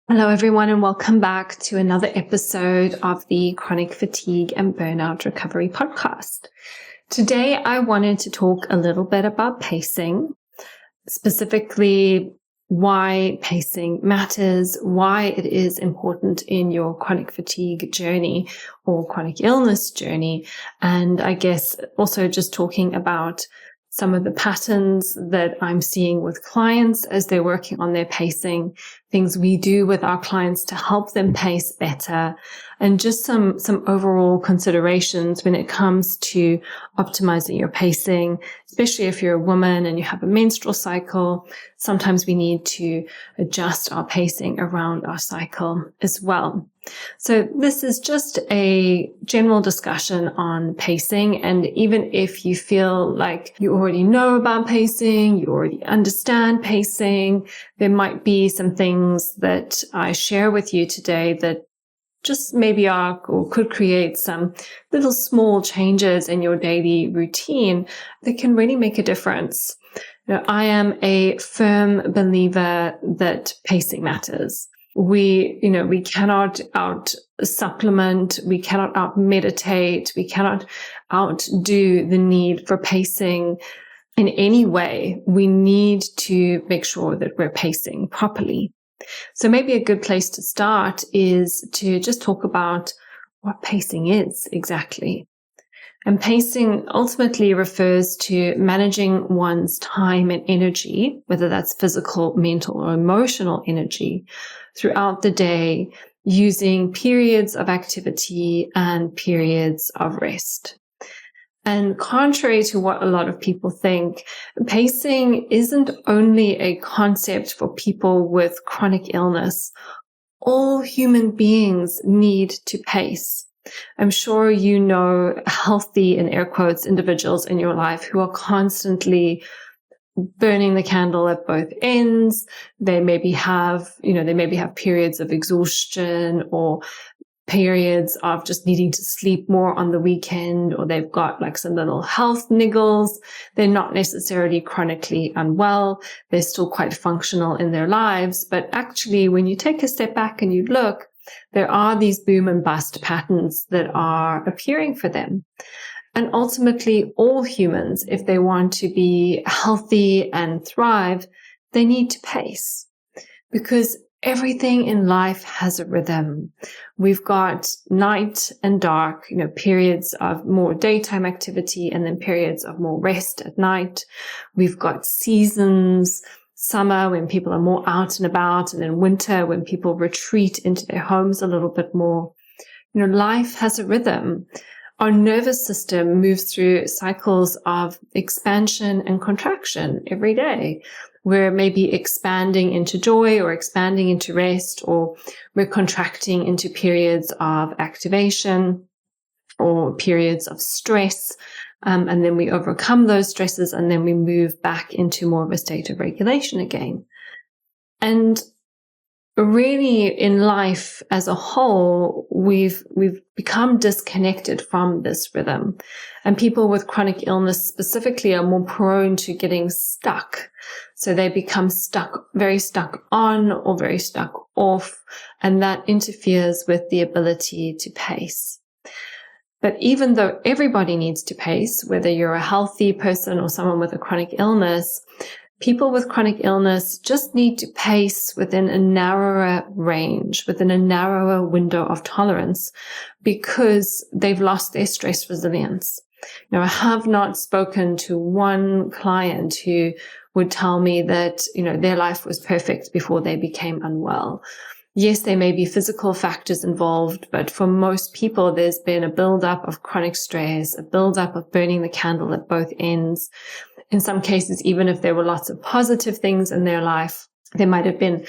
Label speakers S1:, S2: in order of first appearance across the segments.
S1: Hello, everyone, and welcome back to another episode of the Chronic Fatigue and Burnout Recovery Podcast. Today, I wanted to talk a little bit about pacing, specifically why pacing matters, why it is important in your chronic fatigue journey or chronic illness journey, and I guess also just talking about some of the patterns that I'm seeing with clients as they're working on their pacing, things we do with our clients to help them pace better, and just some overall considerations when it comes to optimizing your pacing, especially if you're a woman and you have a menstrual cycle. Sometimes we need to adjust our pacing around our cycle as well. So this is just a general discussion on pacing. And even if you feel like you already know about pacing, you already understand pacing, there might be some things that I share with you today that just maybe are or could create some little small changes in your daily routine that can really make a difference. I am a firm believer that pacing matters. We cannot out supplement, we cannot out meditate, we cannot outdo the need for pacing in any way. We need to make sure that we're pacing properly. So maybe a good place to start is to just talk about what pacing is exactly. And pacing ultimately refers to managing one's time and energy, whether that's physical, mental, or emotional energy, throughout the day, using periods of activity and periods of rest. And contrary to what a lot of people think, pacing isn't only a concept for people with chronic illness. All human beings need to pace. I'm sure you know healthy, in air quotes, individuals in your life who are constantly burning the candle at both ends. They maybe have periods of exhaustion or periods of just needing to sleep more on the weekend, or they've got like some little health niggles. They're not necessarily chronically unwell. They're still quite functional in their lives. But actually, when you take a step back and you look, there are these boom and bust patterns that are appearing for them. And ultimately, all humans, if they want to be healthy and thrive, they need to pace, because everything in life has a rhythm. We've got night and dark, periods of more daytime activity and then periods of more rest at night. We've got seasons, summer when people are more out and about, and then winter when people retreat into their homes a little bit more. Life has a rhythm. Our nervous system moves through cycles of expansion and contraction every day. We're maybe expanding into joy or expanding into rest, or we're contracting into periods of activation or periods of stress. And then we overcome those stresses, and then we move back into more of a state of regulation again. And really, in life as a whole, we've become disconnected from this rhythm. And people with chronic illness specifically are more prone to getting stuck. So they become very stuck on or very stuck off, and that interferes with the ability to pace. But even though everybody needs to pace, whether you're a healthy person or someone with a chronic illness, people with chronic illness just need to pace within a narrower range, within a narrower window of tolerance, because they've lost their stress resilience. I have not spoken to one client who would tell me that, their life was perfect before they became unwell. Yes, there may be physical factors involved, but for most people, there's been a buildup of chronic stress, a buildup of burning the candle at both ends. In some cases, even if there were lots of positive things in their life, they might have been,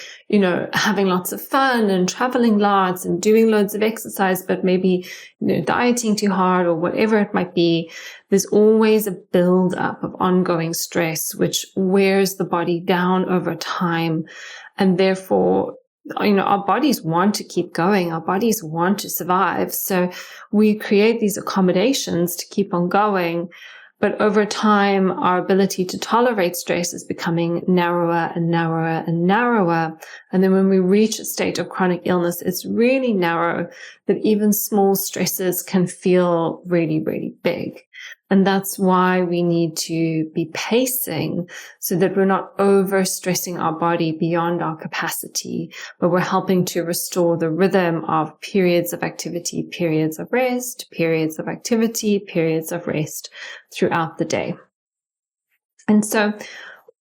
S1: having lots of fun and traveling lots and doing loads of exercise, but maybe, dieting too hard or whatever it might be. There's always a buildup of ongoing stress, which wears the body down over time. And therefore, our bodies want to keep going. Our bodies want to survive. So we create these accommodations to keep on going. But over time, our ability to tolerate stress is becoming narrower and narrower and narrower. And then when we reach a state of chronic illness, it's really narrow that even small stresses can feel really, really big. And that's why we need to be pacing so that we're not overstressing our body beyond our capacity, but we're helping to restore the rhythm of periods of activity, periods of rest, periods of activity, periods of rest throughout the day. And so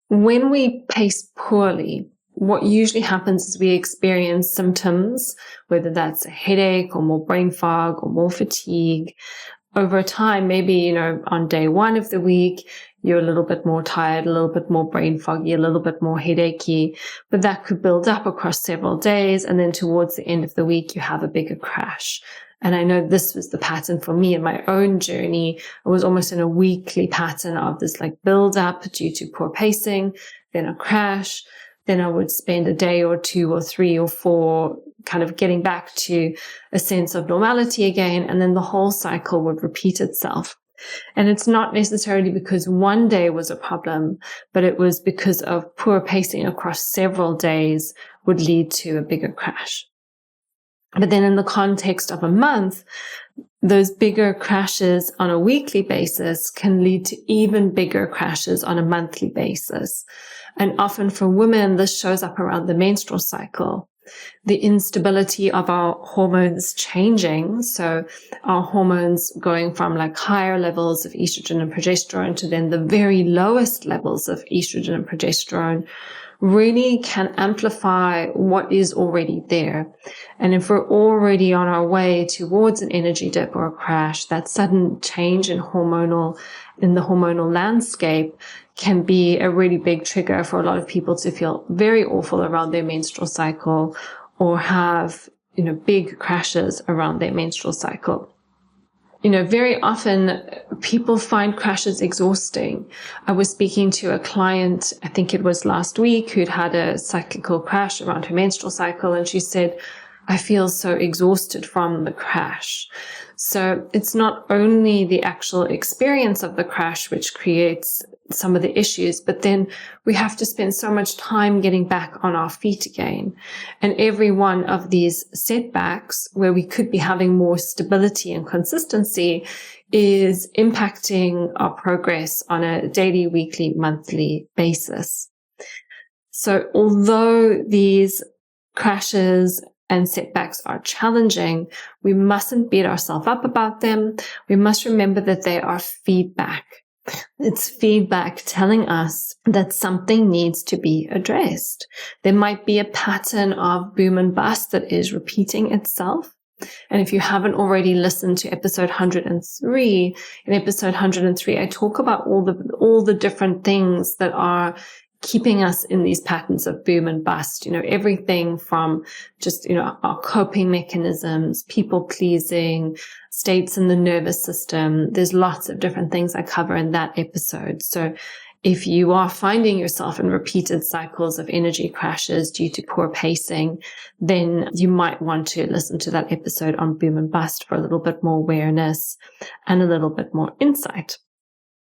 S1: when we pace poorly, what usually happens is we experience symptoms, whether that's a headache or more brain fog or more fatigue. Over time, maybe, on day 1 of the week, you're a little bit more tired, a little bit more brain foggy, a little bit more headachy, but that could build up across several days. And then towards the end of the week, you have a bigger crash. And I know this was the pattern for me in my own journey. I was almost in a weekly pattern of this build up due to poor pacing, then a crash. Then I would spend a day or 2 or 3 or 4 kind of getting back to a sense of normality again. And then the whole cycle would repeat itself. And it's not necessarily because one day was a problem, but it was because of poor pacing across several days would lead to a bigger crash. But then in the context of a month, those bigger crashes on a weekly basis can lead to even bigger crashes on a monthly basis. And often for women, this shows up around the menstrual cycle. The instability of our hormones changing. So our hormones going from higher levels of estrogen and progesterone to then the very lowest levels of estrogen and progesterone really can amplify what is already there. And if we're already on our way towards an energy dip or a crash, that sudden change in the hormonal landscape can be a really big trigger for a lot of people to feel very awful around their menstrual cycle or have, big crashes around their menstrual cycle. Very often people find crashes exhausting. I was speaking to a client, I think it was last week, who'd had a cyclical crash around her menstrual cycle. And she said, I feel so exhausted from the crash. So it's not only the actual experience of the crash which creates some of the issues, but then we have to spend so much time getting back on our feet again. And every one of these setbacks where we could be having more stability and consistency is impacting our progress on a daily, weekly, monthly basis. So although these crashes and setbacks are challenging, we mustn't beat ourselves up about them. We must remember that they are feedback. It's feedback telling us that something needs to be addressed. There might be a pattern of boom and bust that is repeating itself. And if you haven't already listened to episode 103, in episode 103, I talk about all the different things that are keeping us in these patterns of boom and bust, everything from just, our coping mechanisms, people pleasing, states in the nervous system. There's lots of different things I cover in that episode. So if you are finding yourself in repeated cycles of energy crashes due to poor pacing, then you might want to listen to that episode on boom and bust for a little bit more awareness and a little bit more insight.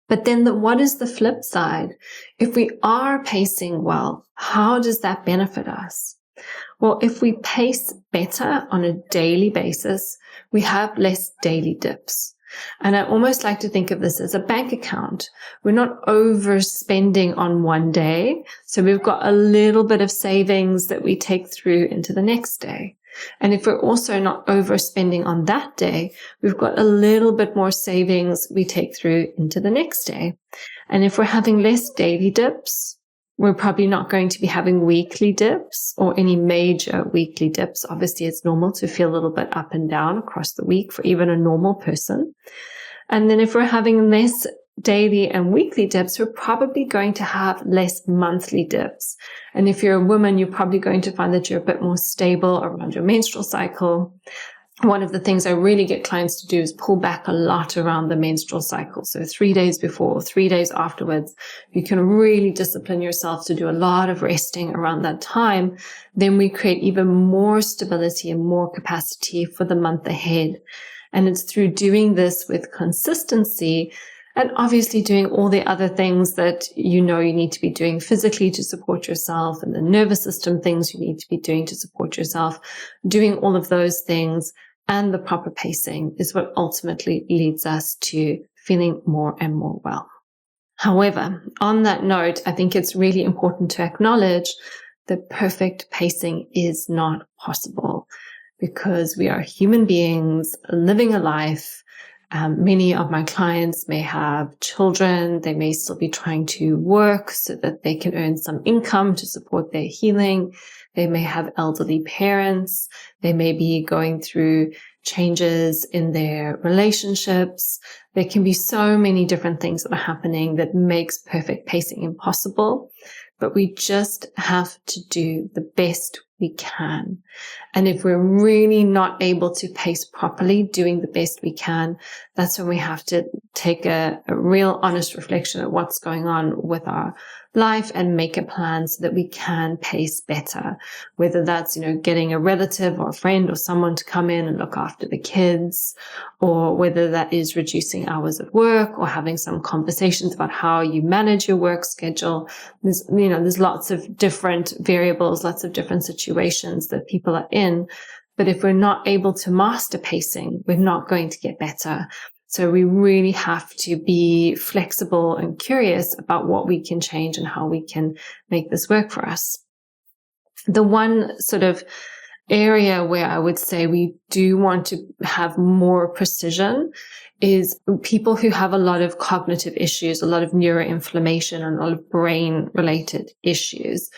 S1: But then what is the flip side? If we are pacing well, how does that benefit us? Well, if we pace better on a daily basis, we have less daily dips. And I almost like to think of this as a bank account. We're not overspending on one day. So we've got a little bit of savings that we take through into the next day. And if we're also not overspending on that day, we've got a little bit more savings we take through into the next day. And if we're having less daily dips, we're probably not going to be having weekly dips or any major weekly dips. Obviously, it's normal to feel a little bit up and down across the week for even a normal person. And then if we're having less daily and weekly dips, we're probably going to have less monthly dips. And if you're a woman, you're probably going to find that you're a bit more stable around your menstrual cycle. One of the things I really get clients to do is pull back a lot around the menstrual cycle. So 3 days before, 3 days afterwards, you can really discipline yourself to do a lot of resting around that time. Then we create even more stability and more capacity for the month ahead. And it's through doing this with consistency And obviously doing all the other things that you need to be doing physically to support yourself, and the nervous system things you need to be doing to support yourself. Doing all of those things and the proper pacing is what ultimately leads us to feeling more and more well. However, on that note, I think it's really important to acknowledge that perfect pacing is not possible, because we are human beings living a life. Many of my clients may have children. They may still be trying to work so that they can earn some income to support their healing. They may have elderly parents. They may be going through changes in their relationships. There can be so many different things that are happening that makes perfect pacing impossible. But we just have to do the best we can. And if we're really not able to pace properly, doing the best we can, that's when we have to take a real honest reflection at what's going on with our life and make a plan so that we can pace better. Whether that's, getting a relative or a friend or someone to come in and look after the kids, or whether that is reducing hours at work or having some conversations about how you manage your work schedule. There's lots of different variables, lots of different situations that people are in. But if we're not able to master pacing, we're not going to get better. So we really have to be flexible and curious about what we can change and how we can make this work for us. The one sort of area where I would say we do want to have more precision is people who have a lot of cognitive issues, a lot of neuroinflammation, and a lot of brain-related issues.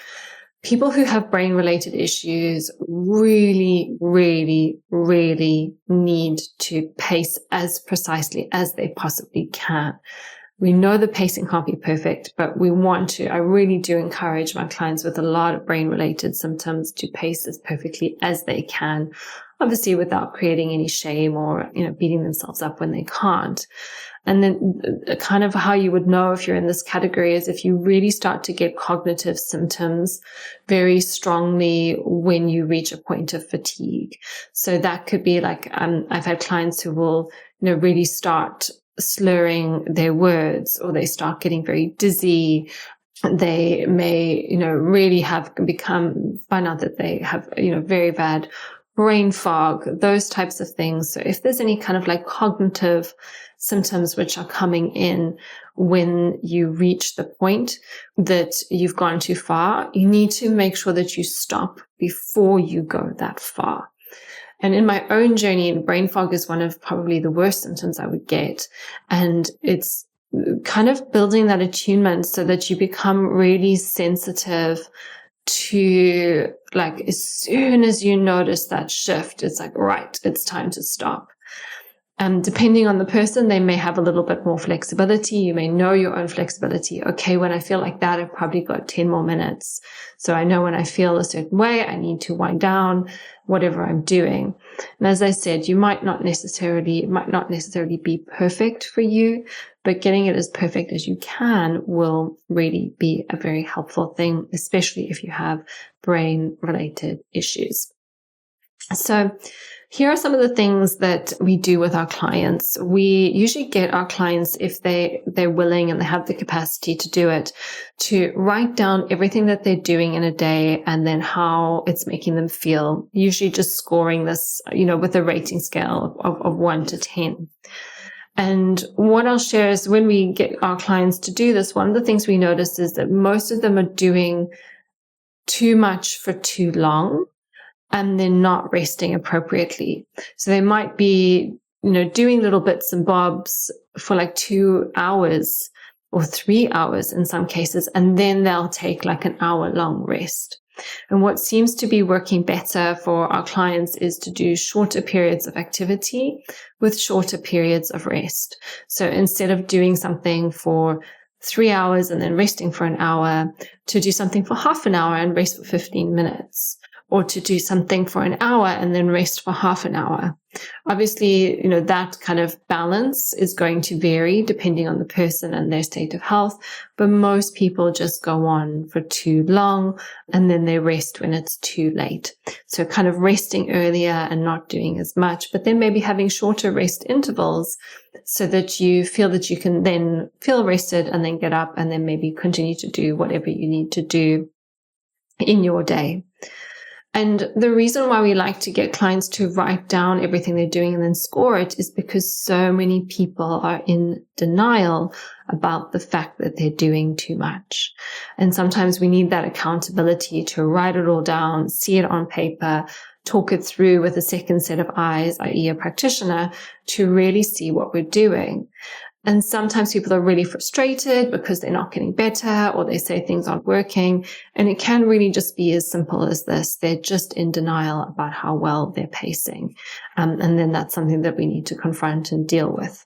S1: People who have brain-related issues really, really, really need to pace as precisely as they possibly can. We know the pacing can't be perfect, but I really do encourage my clients with a lot of brain-related symptoms to pace as perfectly as they can, obviously without creating any shame or, beating themselves up when they can't. And then kind of how you would know if you're in this category is if you really start to get cognitive symptoms very strongly when you reach a point of fatigue. So that could be like, I've had clients who will, really start slurring their words, or they start getting very dizzy. They may, really find out that they have, very bad brain fog, those types of things. So if there's any kind of like cognitive symptoms which are coming in when you reach the point that you've gone too far, you need to make sure that you stop before you go that far. And in my own journey, brain fog is one of probably the worst symptoms I would get. And it's kind of building that attunement so that you become really sensitive to, like, as soon as you notice that shift, it's like, right, it's time to stop. Depending on the person, they may have a little bit more flexibility. You may know your own flexibility. Okay, when I feel like that, I've probably got 10 more minutes. So I know when I feel a certain way, I need to wind down whatever I'm doing. And as I said, it might not necessarily be perfect for you, but getting it as perfect as you can will really be a very helpful thing, especially if you have brain-related issues. So here are some of the things that we do with our clients. We usually get our clients, if they're willing and they have the capacity to do it, to write down everything that they're doing in a day and then how it's making them feel, usually just scoring this, with a rating scale of 1 to 10. And what I'll share is when we get our clients to do this, one of the things we notice is that most of them are doing too much for too long, and they're not resting appropriately. So they might be, doing little bits and bobs for like 2 hours or 3 hours in some cases, and then they'll take like an hour-long rest. And what seems to be working better for our clients is to do shorter periods of activity with shorter periods of rest. So instead of doing something for 3 hours and then resting for an hour, to do something for half an hour and rest for 15 minutes. or to do something for an hour and then rest for half an hour. Obviously, that kind of balance is going to vary depending on the person and their state of health, but most people just go on for too long and then they rest when it's too late. So kind of resting earlier and not doing as much, but then maybe having shorter rest intervals so that you feel that you can then feel rested and then get up and then maybe continue to do whatever you need to do in your day. And the reason why we like to get clients to write down everything they're doing and then score it is because so many people are in denial about the fact that they're doing too much. And sometimes we need that accountability to write it all down, see it on paper, talk it through with a second set of eyes, i.e. a practitioner, to really see what we're doing. And sometimes people are really frustrated because they're not getting better or they say things aren't working. And it can really just be as simple as this. They're just in denial about how well they're pacing. And then that's something that we need to confront and deal with.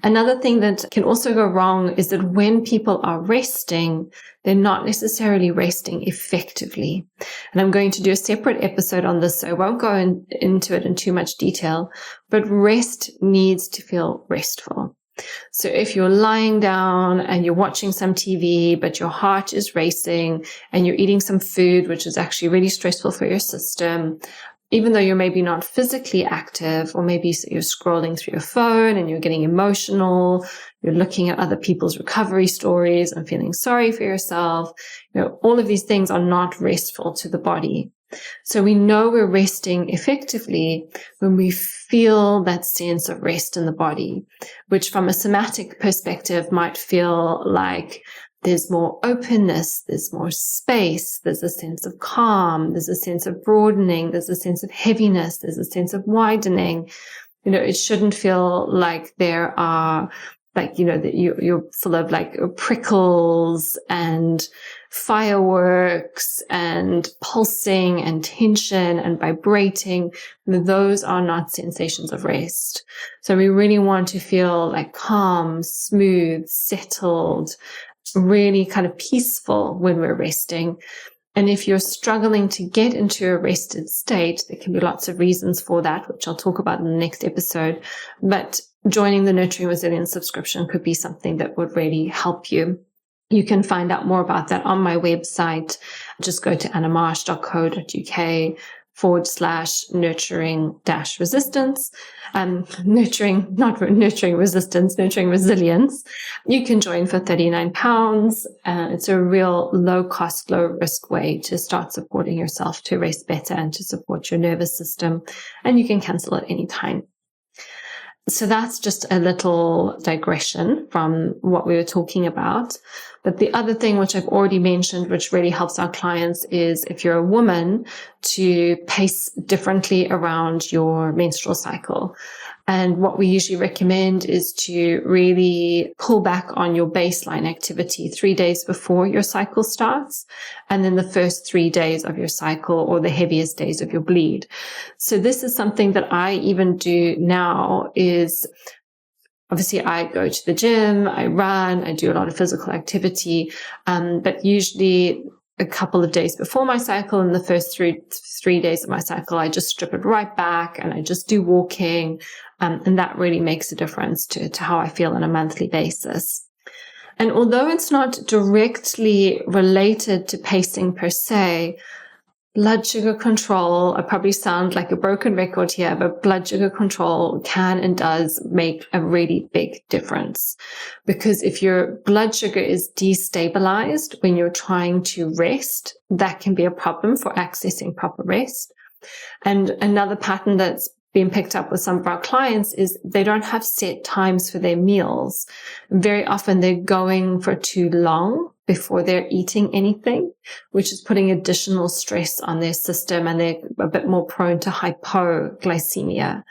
S1: Another thing that can also go wrong is that when people are resting, they're not necessarily resting effectively. And I'm going to do a separate episode on this, so I won't go into it in too much detail, but rest needs to feel restful. So if you're lying down and you're watching some TV, but your heart is racing and you're eating some food, which is actually really stressful for your system, even though you're maybe not physically active, or maybe you're scrolling through your phone and you're getting emotional, you're looking at other people's recovery stories and feeling sorry for yourself, all of these things are not restful to the body. So we know we're resting effectively when we feel that sense of rest in the body, which from a somatic perspective might feel like there's more openness, there's more space, there's a sense of calm, there's a sense of broadening, there's a sense of heaviness, there's a sense of widening. It shouldn't feel like there are that you're full of prickles and fireworks and pulsing and tension and vibrating. Those are not sensations of rest. So we really want to feel like calm, smooth, settled, really kind of peaceful when we're resting. And if you're struggling to get into a rested state, there can be lots of reasons for that, which I'll talk about in the next episode. But joining the Nurturing Resilience subscription could be something that would really help you. You can find out more about that on my website. Just go to annamarsh.co.uk/nurturing-resistance. Nurturing resilience. You can join for £39. It's a real low cost, low risk way to start supporting yourself to rest better and to support your nervous system. And you can cancel at any time. So that's just a little digression from what we were talking about. But the other thing, which I've already mentioned, which really helps our clients, is if you're a woman, to pace differently around your menstrual cycle. And what we usually recommend is to really pull back on your baseline activity 3 days before your cycle starts, and then the first 3 days of your cycle, or the heaviest days of your bleed. So this is something that I even do now. Is obviously I go to the gym, I run, I do a lot of physical activity, but usually a couple of days before my cycle, and the first three days of my cycle, I just strip it right back and I just do walking. And that really makes a difference to how I feel on a monthly basis. And although it's not directly related to pacing per se, blood sugar control, I probably sound like a broken record here, but blood sugar control can and does make a really big difference. Because if your blood sugar is destabilized when you're trying to rest, that can be a problem for accessing proper rest. And another pattern that's being picked up with some of our clients is they don't have set times for their meals. Very often they're going for too long before they're eating anything, which is putting additional stress on their system, and they're a bit more prone to hypoglycemia.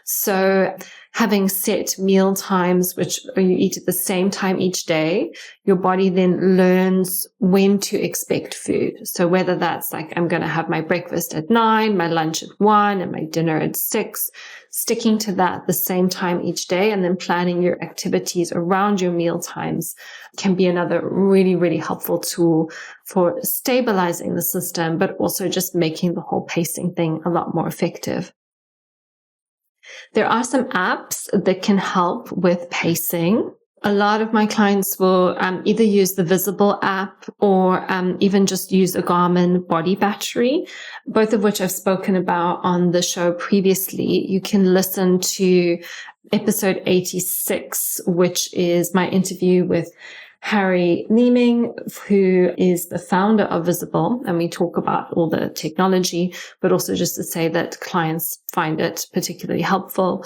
S1: So having set meal times, which you eat at the same time each day, your body then learns when to expect food. So whether that's like, I'm going to have my breakfast at 9, my lunch at 1, and my dinner at 6, sticking to that the same time each day, and then planning your activities around your meal times can be another really, really helpful tool for stabilizing the system, but also just making the whole pacing thing a lot more effective. There are some apps that can help with pacing. A lot of my clients will either use the Visible app or even just use a Garmin body battery, both of which I've spoken about on the show previously. You can listen to episode 86, which is my interview with Harry Leeming, who is the founder of Visible, and we talk about all the technology, but also just to say that clients find it particularly helpful.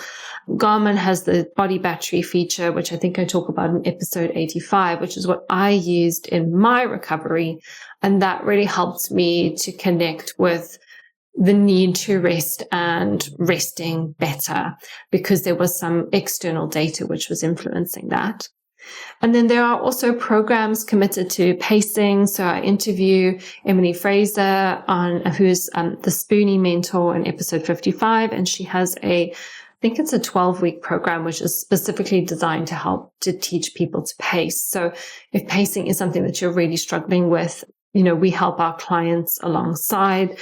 S1: Garmin has the body battery feature, which I think I talk about in episode 85, which is what I used in my recovery. And that really helped me to connect with the need to rest and resting better, because there was some external data which was influencing that. And then there are also programs committed to pacing. So I interview Emily Fraser who's the Spoonie mentor in episode 55. And she has I think it's a 12-week program, which is specifically designed to help to teach people to pace. So if pacing is something that you're really struggling with, we help our clients alongside.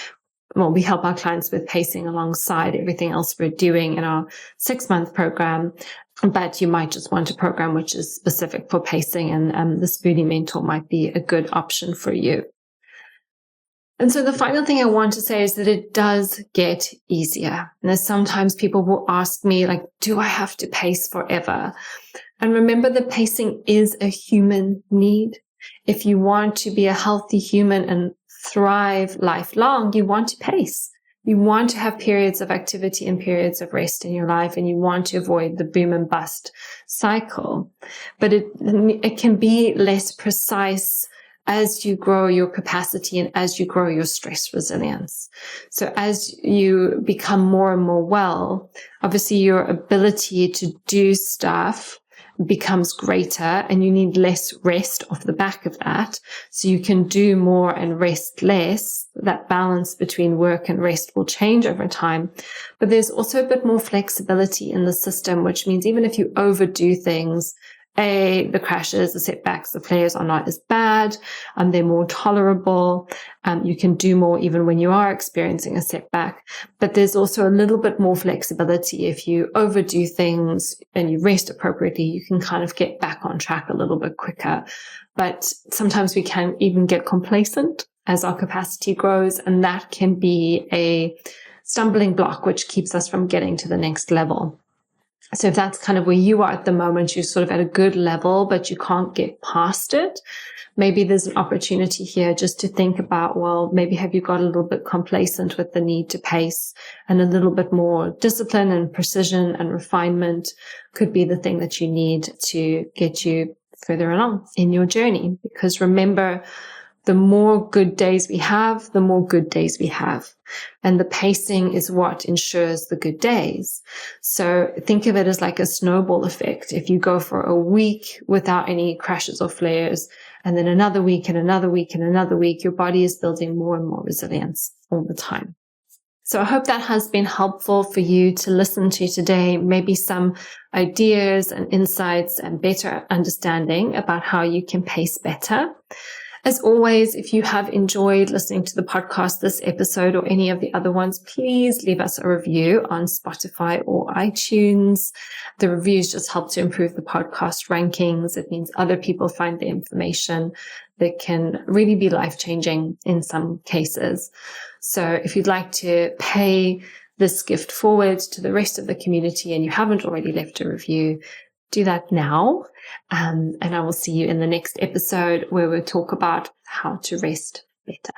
S1: Well, we help our clients with pacing alongside everything else we're doing in our 6-month program. But you might just want a program which is specific for pacing, and the Spoonie Mentor might be a good option for you. And so the final thing I want to say is that it does get easier. And sometimes people will ask me, like, do I have to pace forever? And remember that pacing is a human need. If you want to be a healthy human and thrive lifelong, you want to pace. You want to have periods of activity and periods of rest in your life, and you want to avoid the boom and bust cycle. But it can be less precise as you grow your capacity and as you grow your stress resilience. So as you become more and more well, obviously your ability to do stuff becomes greater, and you need less rest off the back of that. So you can do more and rest less. That balance between work and rest will change over time. But there's also a bit more flexibility in the system, which means even if you overdo things, the crashes, the setbacks, the flares are not as bad. They're more tolerable. You can do more even when you are experiencing a setback. But there's also a little bit more flexibility. If you overdo things and you rest appropriately, you can kind of get back on track a little bit quicker. But sometimes we can even get complacent as our capacity grows, and that can be a stumbling block which keeps us from getting to the next level. So if that's kind of where you are at the moment, you're sort of at a good level, but you can't get past it, maybe there's an opportunity here just to think about, well, maybe have you got a little bit complacent with the need to pace, and a little bit more discipline and precision and refinement could be the thing that you need to get you further along in your journey. Because remember, the more good days we have, the more good days we have. And the pacing is what ensures the good days. So think of it as like a snowball effect. If you go for a week without any crashes or flares, and then another week and another week and another week, your body is building more and more resilience all the time. So I hope that has been helpful for you to listen to today. Maybe some ideas and insights and better understanding about how you can pace better. As always, if you have enjoyed listening to the podcast, this episode or any of the other ones, please leave us a review on Spotify or iTunes. The reviews just help to improve the podcast rankings. It means other people find the information that can really be life-changing in some cases. So if you'd like to pay this gift forward to the rest of the community and you haven't already left a review, do that now. And I will see you in the next episode where we'll talk about how to rest better.